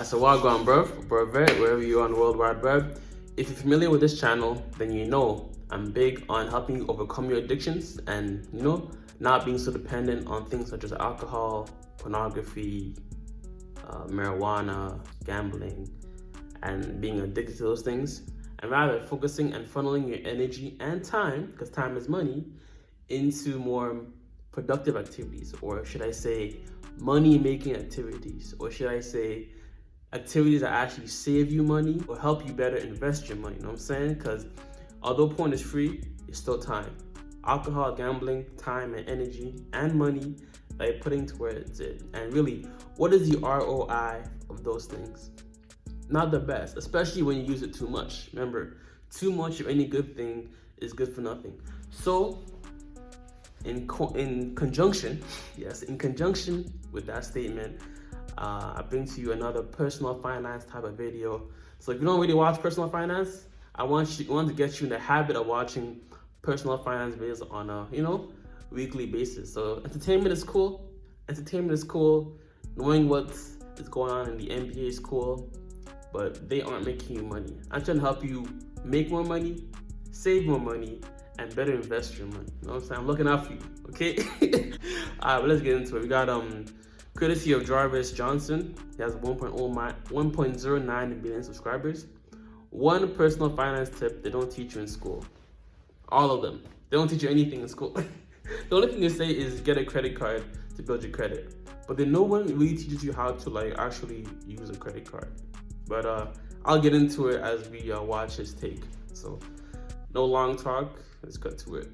So welcome, bro, wherever you are on the World Wide Web. If you're familiar with this channel, then you know I'm big on helping you overcome your addictions and, not being so dependent on things such as alcohol, pornography, marijuana, gambling, and being addicted to those things, and rather focusing and funneling your energy and time, because time is money, into more productive activities, or should I say money-making activities, or should I say activities that actually save you money or help you better invest your money. You know what I'm saying? Because although porn is free, it's still time. Alcohol, gambling, time and energy and money that you're putting towards it. And really, what is the ROI of those things? Not the best, especially when you use it too much. Remember, too much of any good thing is good for nothing. So in conjunction with that statement, I bring to you another personal finance type of video. So if you don't really watch personal finance, I want to get you in the habit of watching personal finance videos on a weekly basis. So entertainment is cool. Knowing what is going on in the NBA is cool, but they aren't making you money. I'm trying to help you make more money, save more money, and better invest your money. You know what I'm saying? I'm looking out for you, okay? All right, but let's get into it. We got courtesy of Jarvis Johnson. He has 1.09 billion subscribers. One personal finance tip they don't teach you in school. All of them. They don't teach you anything in school. The only thing they say is get a credit card to build your credit. But then no one really teaches you how to actually use a credit card. But I'll get into it as we watch his take. So no long talk, let's cut to it.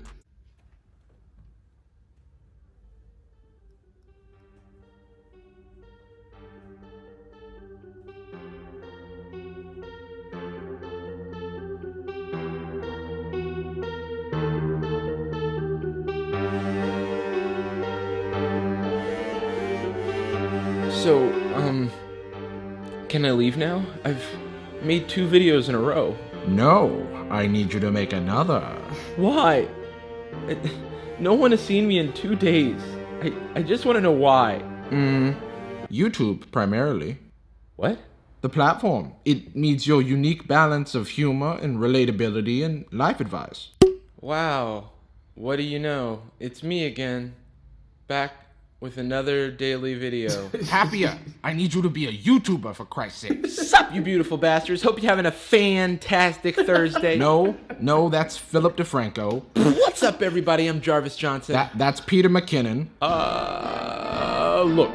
So, can I leave now? I've made 2 videos in a row. No, I need you to make another. Why? No one has seen me in 2 days. I just want to know why. YouTube, primarily. What? The platform. It needs your unique balance of humor and relatability and life advice. Wow. What do you know? It's me again. Back with another daily video. Happier. I need you to be a YouTuber, for Christ's sake. Sup, you beautiful bastards. Hope you're having a fantastic Thursday. No, that's Philip DeFranco. What's up, everybody? I'm Jarvis Johnson. That's Peter McKinnon. Look.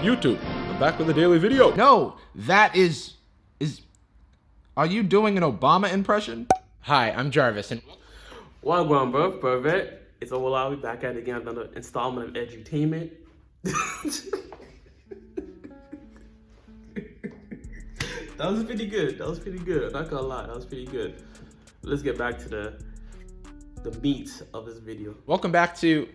YouTube. I'm back with a daily video. No, that is... Are you doing an Obama impression? Hi, I'm Jarvis, and... Welcome, bro. It's Owolabby back at it again, another installment of edutainment. That was pretty good. I'm not gonna lie, that was pretty good. Let's get back to the meat of this video. Welcome back to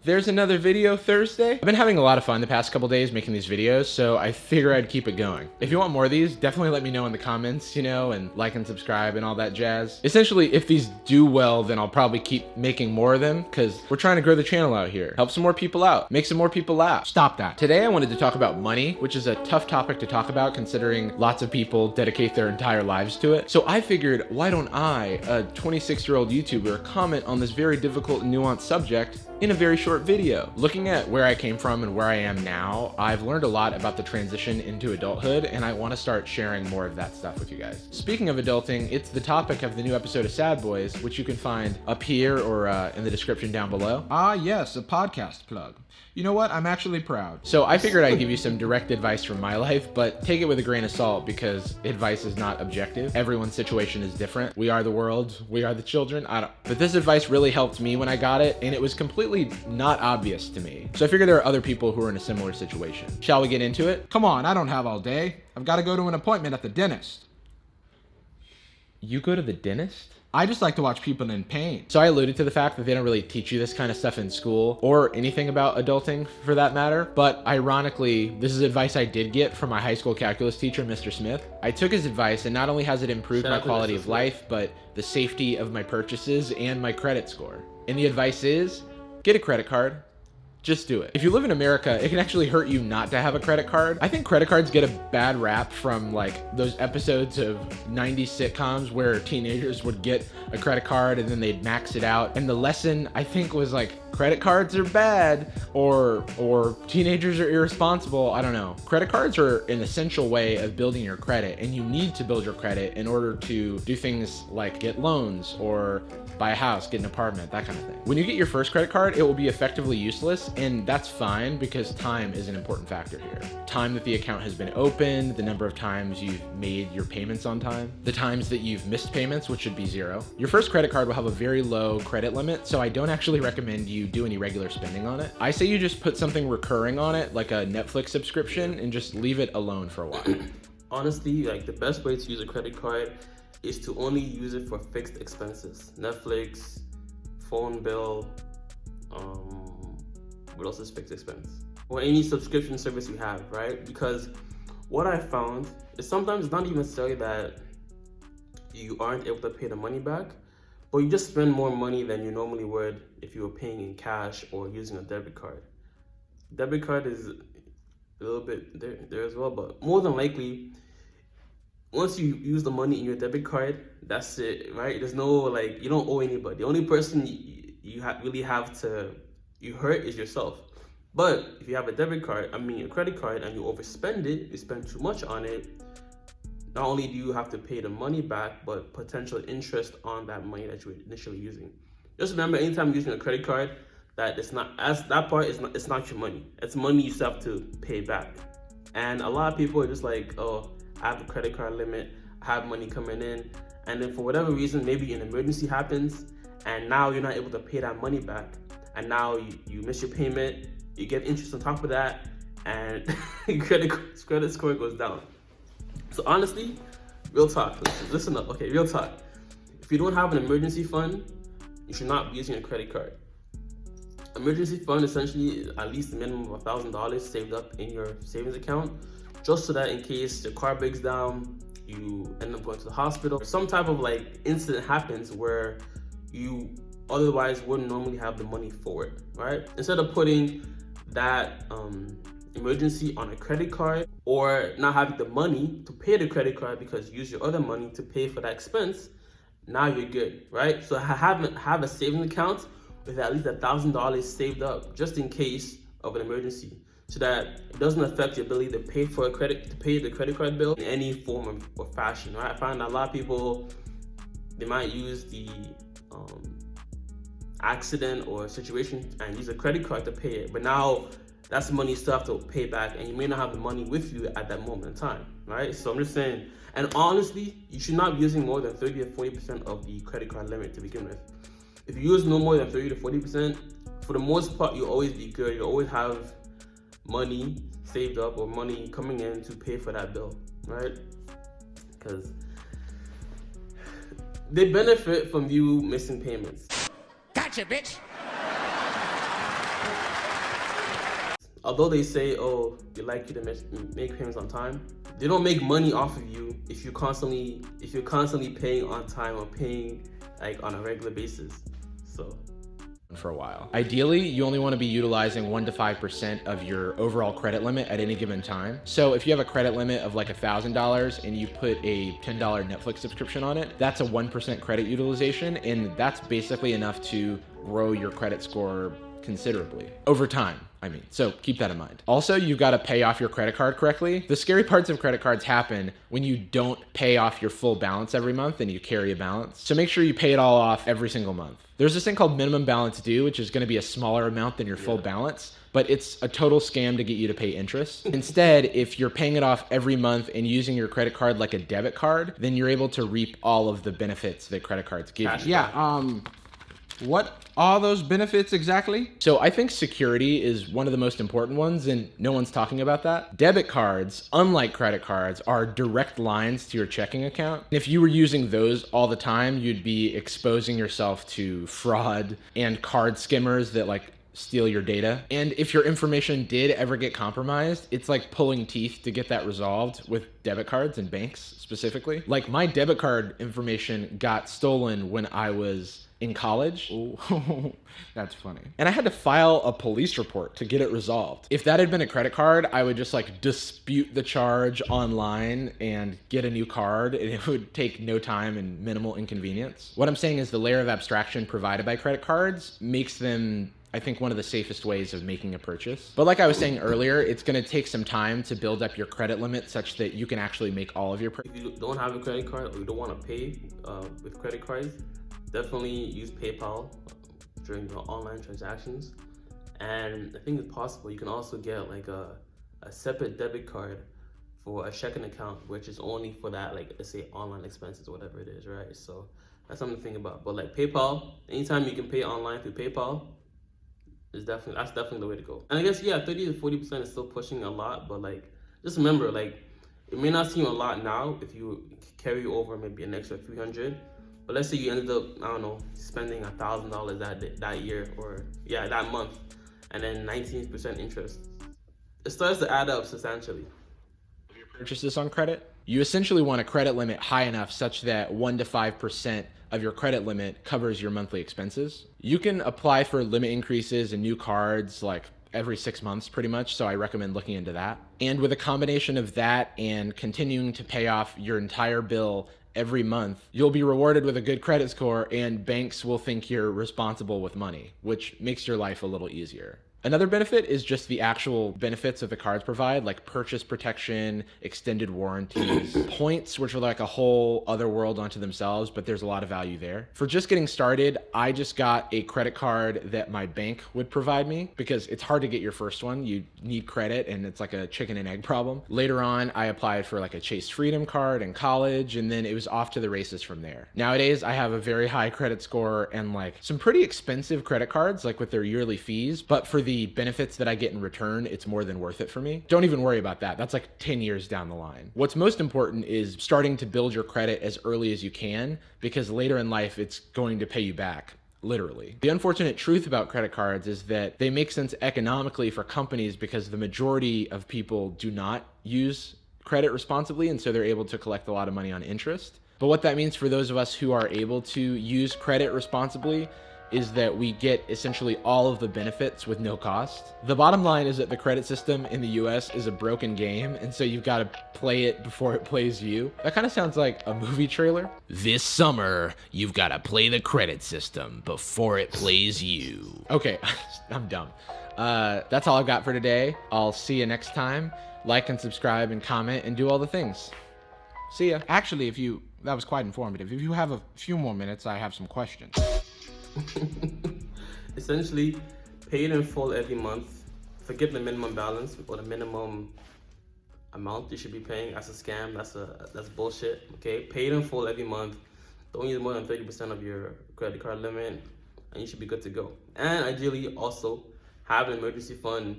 There's Another Video Thursday. I've been having a lot of fun the past couple days making these videos, so I figure I'd keep it going. If you want more of these, definitely let me know in the comments, and like and subscribe and all that jazz. Essentially, if these do well, then I'll probably keep making more of them, because we're trying to grow the channel out here. Help some more people out. Make some more people laugh. Stop that. Today, I wanted to talk about money, which is a tough topic to talk about considering lots of people dedicate their entire lives to it. So I figured, why don't I, a 26-year-old YouTuber, comment on this very difficult and nuanced subject in a very short video. Looking at where I came from and where I am now, I've learned a lot about the transition into adulthood, and I want to start sharing more of that stuff with you guys. Speaking of adulting, it's the topic of the new episode of Sad Boys, which you can find up here or in the description down below. Ah, yes, a podcast plug. You know what? I'm actually proud. So I figured I'd give you some direct advice from my life, but take it with a grain of salt because advice is not objective. Everyone's situation is different. We are the world. We are the children. But this advice really helped me when I got it, and it was completely not obvious to me. So I figured there are other people who are in a similar situation. Shall we get into it? Come on, I don't have all day. I've got to go to an appointment at the dentist. You go to the dentist? I just like to watch people in pain. So I alluded to the fact that they don't really teach you this kind of stuff in school or anything about adulting for that matter. But ironically, this is advice I did get from my high school calculus teacher, Mr. Smith. I took his advice, and not only has it improved my quality of life, but the safety of my purchases and my credit score. And the advice is, get a credit card, just do it. If you live in America, it can actually hurt you not to have a credit card. I think credit cards get a bad rap from like those episodes of 90s sitcoms where teenagers would get a credit card and then they'd max it out. And the lesson, I think, was like, credit cards are bad, or teenagers are irresponsible. I don't know. Credit cards are an essential way of building your credit, and you need to build your credit in order to do things like get loans or buy a house, get an apartment, that kind of thing. When you get your first credit card, it will be effectively useless, and that's fine because time is an important factor here. Time that the account has been opened, the number of times you've made your payments on time, the times that you've missed payments, which should be 0. Your first credit card will have a very low credit limit, so I don't actually recommend you do any regular spending on it. I say you just put something recurring on it, like a Netflix subscription, and just leave it alone for a while. Honestly, like, the best way to use a credit card is to only use it for fixed expenses. Netflix, phone bill, what else is fixed expense? Or any subscription service you have, right? Because what I found is sometimes it's not even necessarily that you aren't able to pay the money back, but you just spend more money than you normally would if you were paying in cash or using a debit card. Debit card is a little bit there as well, but more than likely, once you use the money in your debit card, that's it, right? There's no, like, you don't owe anybody. The only person you really have to hurt is yourself. But if you have a debit card, a credit card, and you overspend it, you spend too much on it, not only do you have to pay the money back, but potential interest on that money that you were initially using. Just remember, anytime you're using a credit card, it's not your money. It's money you still have to pay back. And a lot of people are just like, oh, I have a credit card limit, I have money coming in, and then for whatever reason, maybe an emergency happens, and now you're not able to pay that money back, and now you miss your payment, you get interest on top of that, and your credit score goes down. So honestly, real talk, listen up, okay, real talk. If you don't have an emergency fund, you should not be using a credit card. Emergency fund essentially at least a minimum of $1,000 saved up in your savings account, just so that in case your car breaks down, you end up going to the hospital, or some type of like incident happens where you otherwise wouldn't normally have the money for it, right? Instead of putting that emergency on a credit card, or not having the money to pay the credit card because you use your other money to pay for that expense, now you're good, right? So have a savings account with at least $1,000 saved up just in case of an emergency, so that it doesn't affect your ability to pay the credit card bill in any form or fashion, right? I find that a lot of people, they might use the accident or situation and use a credit card to pay it, but now that's the money you still have to pay back, and you may not have the money with you at that moment in time, right? So I'm just saying, and honestly, you should not be using more than 30 to 40% of the credit card limit to begin with. If you use no more than 30 to 40%, for the most part, you'll always be good. You'll always have money saved up or money coming in to pay for that bill, right? Because they benefit from you missing payments. Gotcha, bitch! Although they say, oh, they like you to make payments on time, they don't make money off of you if you're constantly paying on time or paying like on a regular basis. So for a while. Ideally, you only want to be utilizing 1 to 5% of your overall credit limit at any given time. So if you have a credit limit of like $1,000 and you put a $10 Netflix subscription on it, that's a 1% credit utilization, and that's basically enough to grow your credit score considerably over time. So keep that in mind. Also, you've got to pay off your credit card correctly. The scary parts of credit cards happen when you don't pay off your full balance every month and you carry a balance. So make sure you pay it all off every single month. There's this thing called minimum balance due, which is going to be a smaller amount than your full balance, but it's a total scam to get you to pay interest. Instead, if you're paying it off every month and using your credit card like a debit card, then you're able to reap all of the benefits that credit cards give you. Yeah, what are those benefits exactly? So I think security is one of the most important ones, and no one's talking about that. Debit cards, unlike credit cards, are direct lines to your checking account. If you were using those all the time, you'd be exposing yourself to fraud and card skimmers that like steal your data. And if your information did ever get compromised, it's like pulling teeth to get that resolved with debit cards and banks specifically. Like my debit card information got stolen when I was in college. Oh, that's funny. And I had to file a police report to get it resolved. If that had been a credit card, I would just like dispute the charge online and get a new card, and it would take no time and minimal inconvenience. What I'm saying is the layer of abstraction provided by credit cards makes them, I think, one of the safest ways of making a purchase. But like I was saying earlier, it's gonna take some time to build up your credit limit such that you can actually make all of your If you don't have a credit card or you don't want to pay with credit cards, definitely use PayPal during your online transactions. And I think it's possible you can also get like a separate debit card for a checking account, which is only for that, like, let's say online expenses or whatever it is, right? So that's something to think about. But like PayPal, anytime you can pay online through PayPal, that's definitely the way to go. And I guess, yeah, 30 to 40% is still pushing a lot, but like, just remember, like, it may not seem a lot now if you carry over maybe an extra 300, but let's say you ended up, I don't know, spending $1,000 that year, or yeah, that month, and then 19% interest. It starts to add up substantially. Purchases on credit, you essentially want a credit limit high enough such that 1 to 5% of your credit limit covers your monthly expenses. You can apply for limit increases and new cards like every 6 months pretty much, so I recommend looking into that. And with a combination of that and continuing to pay off your entire bill every month, you'll be rewarded with a good credit score, and banks will think you're responsible with money, which makes your life a little easier. Another benefit is just the actual benefits that the cards provide, like purchase protection, extended warranties, points, which are like a whole other world unto themselves, but there's a lot of value there. For just getting started, I just got a credit card that my bank would provide me because it's hard to get your first one. You need credit and it's like a chicken and egg problem. Later on, I applied for like a Chase Freedom card in college, and then it was off to the races from there. Nowadays, I have a very high credit score and like some pretty expensive credit cards, like with their yearly fees, but for the benefits that I get in return, it's more than worth it for me. Don't even worry about that. That's like 10 years down the line. What's most important is starting to build your credit as early as you can, because later in life, it's going to pay you back. Literally. The unfortunate truth about credit cards is that they make sense economically for companies because the majority of people do not use credit responsibly, and so they're able to collect a lot of money on interest. But what that means for those of us who are able to use credit responsibly is that we get essentially all of the benefits with no cost. The bottom line is that the credit system in the US is a broken game, and so you've got to play it before it plays you. That kind of sounds like a movie trailer. This summer, you've got to play the credit system before it plays you. Okay, I'm dumb. That's all I've got for today. I'll see you next time. Like and subscribe and comment and do all the things. See ya. Actually, that was quite informative. If you have a few more minutes, I have some questions. Essentially, pay it in full every month. Forget the minimum balance or the minimum amount you should be paying. That's a scam. That's bullshit. Okay, pay it in full every month. Don't use more than 30% of your credit card limit, and you should be good to go. And ideally, also have an emergency fund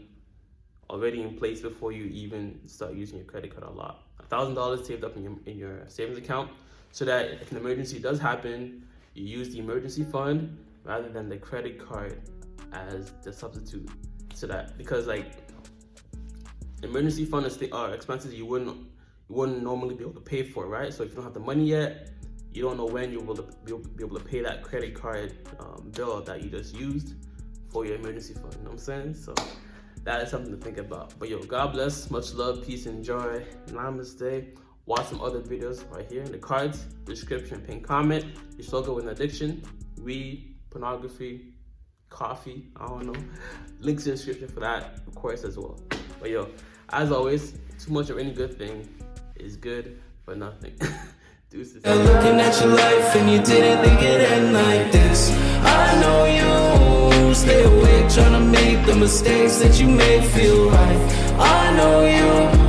already in place before you even start using your credit card a lot. $1,000 saved up in your savings account, so that if an emergency does happen, you use the emergency fund rather than the credit card as the substitute. So that, because like emergency fund is expenses you wouldn't normally be able to pay for, right? So if you don't have the money yet, you don't know when you'll be able to pay that credit card bill that you just used for your emergency fund. You know what I'm saying? So that is something to think about. But yo, God bless, much love, peace, and joy. Namaste. Watch some other videos right here in the cards, description, pin comment. You struggle with an addiction, weed, pornography, coffee, I don't know. Links in the description for that, of course, as well. But yo, as always, too much of any good thing is good for nothing. Deuces. Looking at your life and you didn't think it'd end like this. I know you stay awake trying to make the mistakes that you made feel right. I know you